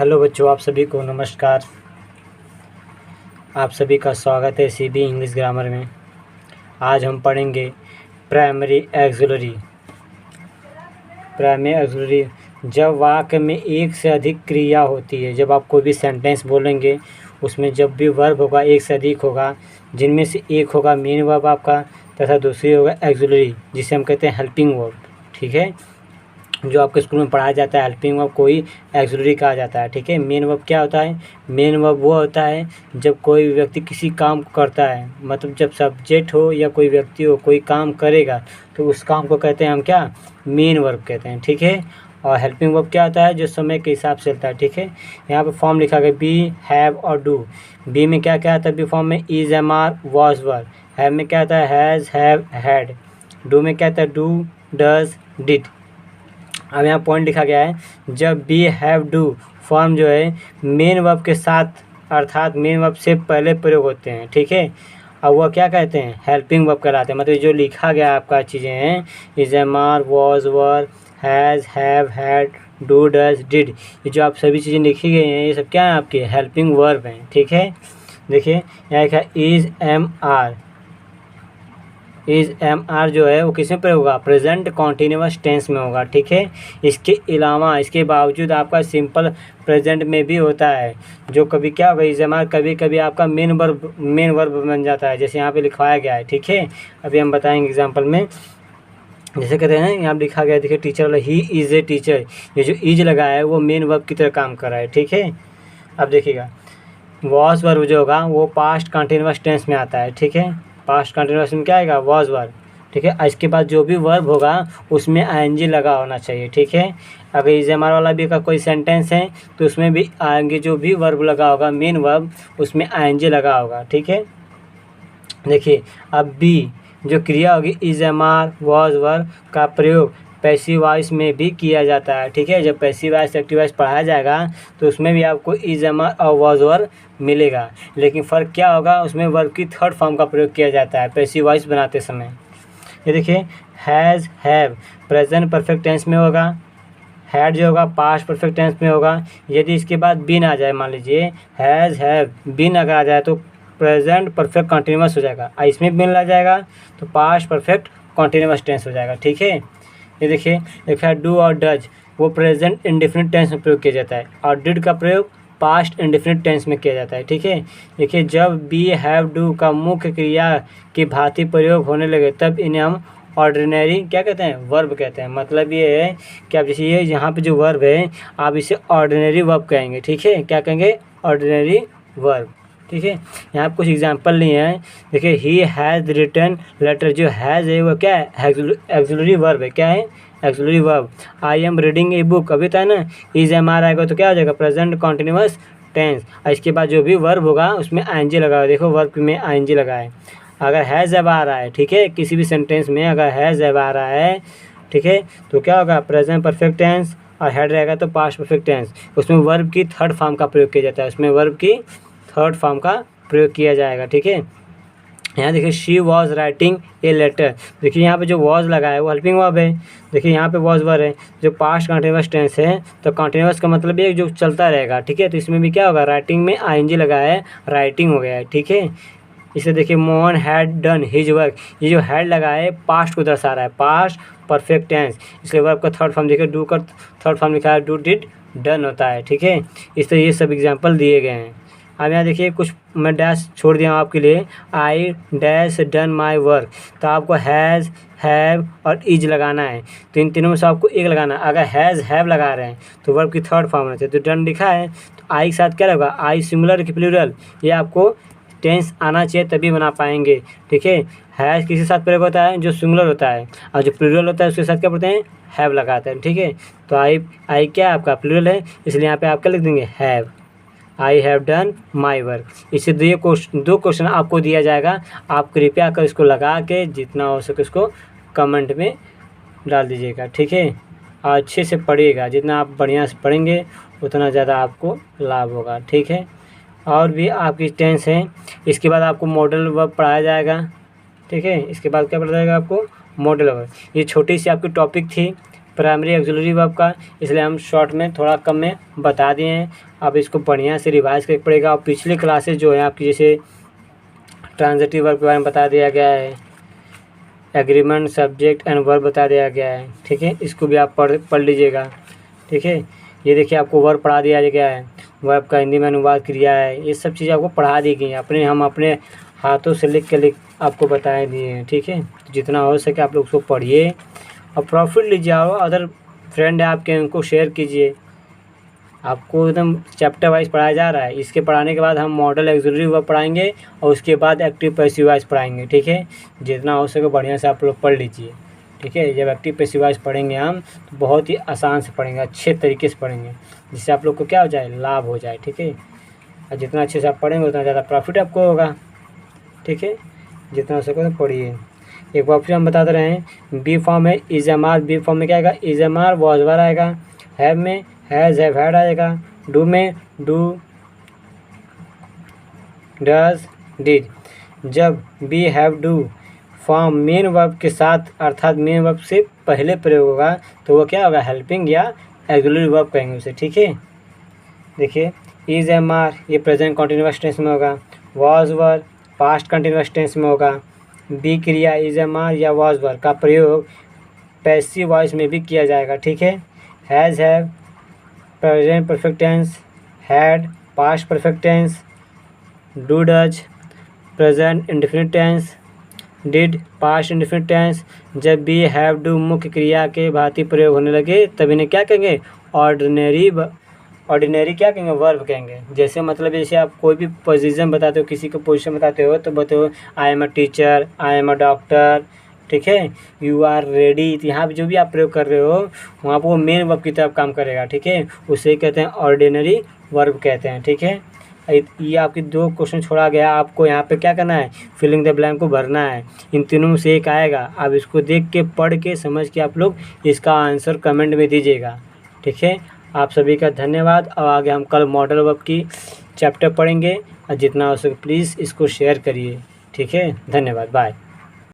Hello बच्चों, आप सभी को नमस्कार। आप सभी का स्वागत है सीबी इंग्लिश ग्रामर में। आज हम पढ़ेंगे प्राइमरी एक्सिलरी। प्राइमरी एक्सिलरी जब वाक्य में एक से अधिक क्रिया होती है, जब आप कोई भी सेंटेंस बोलेंगे उसमें जब भी वर्ब होगा एक से अधिक होगा, जिनमें से एक होगा मेन वर्ब आपका तथा दूसरी होगा एक्सिलरी, जिसे हम कहते हैं हेल्पिंग वर्ब। ठीक है, जो आपके स्कूल में पढ़ाया जाता है हेल्पिंग वर्ब कोई एक्सिलरी कहा जाता है। ठीक है, मेन वर्ब क्या होता है? मेन वर्ब वो होता है जब कोई व्यक्ति किसी काम को करता है, मतलब जब सब्जेक्ट हो या कोई व्यक्ति हो कोई काम करेगा तो उस काम को कहते हैं हम क्या? मेन वर्ब कहते हैं। ठीक है, और हेल्पिंग वर्ब क्या होता है? जो समय के हिसाब से चलता है। ठीक है, यहाँ पे फॉर्म लिखा गया बी, हैव और डू। बी में क्या क्या आता है? बी फॉर्म में is, am, are, was, were. Have में क्या आता है? Has, have, had. डू में क्या आता है? Do, does, did. अब यहाँ पॉइंट लिखा गया है जब बी, हैव, डू फॉर्म जो है मेन वर्ब के साथ अर्थात मेन वर्ब से पहले प्रयोग होते हैं। ठीक है, अब वह क्या कहते हैं? हेल्पिंग वर्ब कहलाते हैं। मतलब जो लिखा गया आपका चीज़ें हैं is, am, are, was, were, has, have, had, do, does, did, ये जो आप सभी चीज़ें लिखी गई हैं ये सब क्या है? आपके हेल्पिंग वर्ब हैं। ठीक है, देखिए यहाँ लिखा is, am, are. Is, am, are जो है वो किस में प्रयोग होगा? प्रेजेंट कॉन्टिन्यूअस टेंस में होगा। ठीक है, इसके अलावा इसके बावजूद आपका सिंपल प्रेजेंट में भी होता है, जो कभी क्या होगा? इज, एम, आर कभी कभी आपका मेन वर्ब बन जाता है, जैसे यहाँ पे लिखवाया गया है। ठीक है, अभी हम बताएंगे एग्जाम्पल में। जैसे कहते हैं यहाँ लिखा गया है, देखिए टीचर वाला ही इज़ ए टीचर, ये जो इज लगा है वो मेन वर्ब की तरह काम कर रहा है। ठीक है, अब देखिएगा वॉज वर्ब जो होगा वो पास्ट कंटिन्यूअस टेंस में आता है। ठीक है, पास्ट कंटिन्यूअस में क्या आएगा? Was verb. ठीक है, इसके बाद जो भी वर्ब होगा उसमें आईएनजी लगा होना चाहिए। ठीक है, अगर इज, एम, आर वाला भी का कोई सेंटेंस है तो उसमें भी आगे जो भी वर्ब लगा होगा मेन वर्ब उसमें आईएनजी लगा होगा। ठीक है, देखिए अब बी जो क्रिया होगी is, am, are, was, verb का प्रयोग पैसिव वॉइस में भी किया जाता है। ठीक है, जब पैसिव वॉइस एक्टिव वॉइस पढ़ाया जाएगा तो उसमें भी आपको इज, एम, आर और वॉज, वर्ब मिलेगा, लेकिन फ़र्क क्या होगा? उसमें वर्ब की थर्ड फॉर्म का प्रयोग किया जाता है पैसिव वॉइस बनाते समय। ये देखिए has, have present perfect tense में होगा, हैड जो होगा पास्ट परफेक्ट टेंस में होगा। यदि इसके बाद बीन आ जाए, मान लीजिए हैज़, हैव, बीन अगर आ जाए तो प्रेजेंट परफेक्ट कॉन्टिन्यूअस हो जाएगा, और इसमें बीन लग जाएगा तो पास्ट परफेक्ट कॉन्टिन्यूअस टेंस हो जाएगा। ठीक है, ये देखिए लिखा है डू और डज वो प्रेजेंट इंडेफिनिट टेंस में प्रयोग किया जाता है, और डिड का प्रयोग पास्ट इंडेफिनिट टेंस में किया जाता है। ठीक है, देखिए जब बी, हैव, डू का मुख्य क्रिया की भांति प्रयोग होने लगे तब इन्हें हम ऑर्डिनरी क्या कहते हैं? वर्ब कहते हैं। मतलब ये है कि आप जैसे ये यहाँ पे जो वर्ब है आप इसे ऑर्डिनरी वर्ब कहेंगे। ठीक है, क्या कहेंगे? Ordinary verb. ठीक है, यहाँ पे कुछ एग्जांपल लिए हैं। देखिए ही हैज़ रिटन लेटर, जो हैज़ है वो क्या है? एक्सिलरी वर्ब है। क्या है? Axillary verb. I am reading a book, अभी तो है ना, इज, एम, आर आएगा तो क्या हो जाएगा? प्रेजेंट कॉन्टिन्यूअस टेंस, और इसके बाद जो भी वर्ब होगा उसमें आईएनजी लगा है। देखो वर्ब में आईएनजी लगा है। अगर हैज़ जब आ रहा है, ठीक है, किसी भी सेंटेंस में अगर हैज़ जब आ रहा है, ठीक है, तो क्या होगा? प्रेजेंट परफेक्ट टेंस, और हैड रहेगा तो पास्ट परफेक्ट टेंस। उसमें वर्ब की थर्ड फॉर्म का प्रयोग किया जाता है, उसमें वर्ब की थर्ड फॉर्म का प्रयोग किया जाएगा। ठीक है, यहाँ देखिए she was writing a letter, देखिए यहाँ पे जो वॉज लगा है वो हेल्पिंग वर्ब है। देखिए यहाँ पे वॉज वर्ब है, जो पास्ट कंटिन्यूअस टेंस है तो कंटिन्यूअस का मतलब ये जो चलता रहेगा। ठीक है, तो इसमें भी क्या होगा? राइटिंग में आईएनजी लगा है, राइटिंग हो गया है। ठीक है, इसे देखिए Mohan had done his work, ये जो हैड लगा है पास्ट को दर्शा रहा है, पास्ट परफेक्ट टेंस, इसलिए वर्ब का थर्ड फॉर्म देखिए डू का थर्ड फॉर्म लिखा है, डू, डिड, डन होता है। ठीक है, इस तरह ये सब एग्जाम्पल दिए गए हैं। अब यहाँ देखिए कुछ मैं डैश छोड़ दिया हूँ आपके लिए, I dash done my work, तो आपको हैज़, हैव और इज लगाना है, तो इन तीनों में से आपको एक लगाना है। अगर हैज़, हैव लगा रहे हैं तो वर्ब की थर्ड फॉर्म रहती है, तो डन लिखा है तो आई के साथ क्या होगा? आई सिंगुलर की प्लूरल, ये आपको टेंस आना चाहिए तभी बना पाएंगे। ठीक है, हैज़ किसी साथ प्रयोग होता है? जो सिंगुलर होता है, और जो प्लूरल होता है उसके साथ क्या पढ़ते हैं? हैव लगाते हैं। ठीक है, तो आई क्या आपका प्लूरल है, इसलिए यहाँ पे आप क्या लिख देंगे? Have. I have done my work. इससे दो क्वेश्चन आपको दिया जाएगा, आप कृपया कर इसको लगा के जितना हो सके उसको कमेंट में डाल दीजिएगा। ठीक है, अच्छे से पढ़िएगा, जितना आप बढ़िया से पढ़ेंगे उतना ज़्यादा आपको लाभ होगा। ठीक है, और भी आपकी टेंस है, इसके बाद आपको मॉडल वर्ब पढ़ाया जाएगा। ठीक है, इसके बाद क्या पढ़ाया जाएगा आपको? Modal verb. ये छोटी सी आपकी टॉपिक थी प्राइमरी ऑक्सिलरी वर्ब का, इसलिए हम शॉर्ट में थोड़ा कम में बता दिए हैं। अब इसको बढ़िया से रिवाइज करके पड़ेगा। और पिछली क्लासेज जो है आपकी, जैसे ट्रांजिटिव वर्ब के बारे में बता दिया गया है, एग्रीमेंट, सब्जेक्ट एंड वर्ब बता दिया गया है, ठीक है। इसको भी आप पढ़ लीजिएगा, ठीक है। ये देखिए आपको वर्ब पढ़ा दिया गया है, वर्ब का हिंदी में अनुवाद क्रिया है, ये सब चीज़ें आपको पढ़ा दी गई हैं। हम अपने हाथों से लिख आपको बताए दिए हैं, ठीक है। तो जितना हो सके आप लोग उसको पढ़िए और प्रॉफिट लीजिए, और अदर फ्रेंड है आपके उनको शेयर कीजिए। आपको एकदम चैप्टर वाइज पढ़ाया जा रहा है। इसके पढ़ाने के बाद हम मॉडल ऑक्सिलरी वर्ब पढ़ाएंगे और उसके बाद एक्टिव पैसिव वॉइस पढ़ाएंगे, ठीक है। जितना हो सके बढ़िया से आप लोग पढ़ लीजिए, ठीक है। जब एक्टिव पैसिव वॉइस पढ़ेंगे हम तो बहुत ही आसान से पढ़ेंगे, अच्छे तरीके से पढ़ेंगे, जिससे आप लोग को क्या हो जाए, लाभ हो जाए, ठीक है। और जितना अच्छे से आप पढ़ेंगे उतना ज़्यादा प्रॉफिट आपको होगा, ठीक है। जितना हो सके तो पढ़िए। एक बार फिर हम बताते रहे हैं, बी फॉर्म है is am are, be form में क्या आएगा, is am are, was were आएगा, हैव में हैज़ हैव हैड आएगा, डू में डू डज डिड। जब be have do form main verb के साथ अर्थात मेन वर्ब से पहले प्रयोग होगा तो वो क्या होगा, हेल्पिंग या ऑक्सिलरी वर्ब कहेंगे उसे, ठीक है। देखिए इज एम आर ये प्रेजेंट कंटिन्यूअस टेंस में होगा, was were past continuous tense में होगा। बी क्रिया इज एम आर या वॉज वर का प्रयोग पैसिव वॉइस में भी किया जाएगा, ठीक है। Has have present perfect tense, had past perfect tense, do does present indefinite tense, did past indefinite tense. जब भी हैव डू मुख्य क्रिया के भांति प्रयोग होने लगे तब इन्हें क्या कहेंगे, ऑर्डिनरी क्या कहेंगे, वर्ब कहेंगे। जैसे मतलब जैसे आप कोई भी पोजीशन बताते हो, किसी को पोजीशन बताते हो तो बताओ I am a teacher, I am a doctor, ठीक है, यू आर रेडी। तो यहाँ पे जो भी आप प्रयोग कर रहे हो वहाँ पर वो मेन वर्ब की तरफ काम करेगा, ठीक है। उसे कहते हैं ऑर्डिनरी वर्ब कहते हैं, ठीक है। ये आपके 2 क्वेश्चन छोड़ा गया, आपको यहाँ पे क्या करना है, फिलिंग द ब्लैंक को भरना है। इन तीनों में से एक आएगा, आप इसको देख के पढ़ के समझ के आप लोग इसका आंसर कमेंट में दीजिएगा, ठीक है। आप सभी का धन्यवाद। और आगे हम कल मॉडल वर्ब की चैप्टर पढ़ेंगे, और जितना हो सके प्लीज़ इसको शेयर करिए, ठीक है। धन्यवाद, बाय।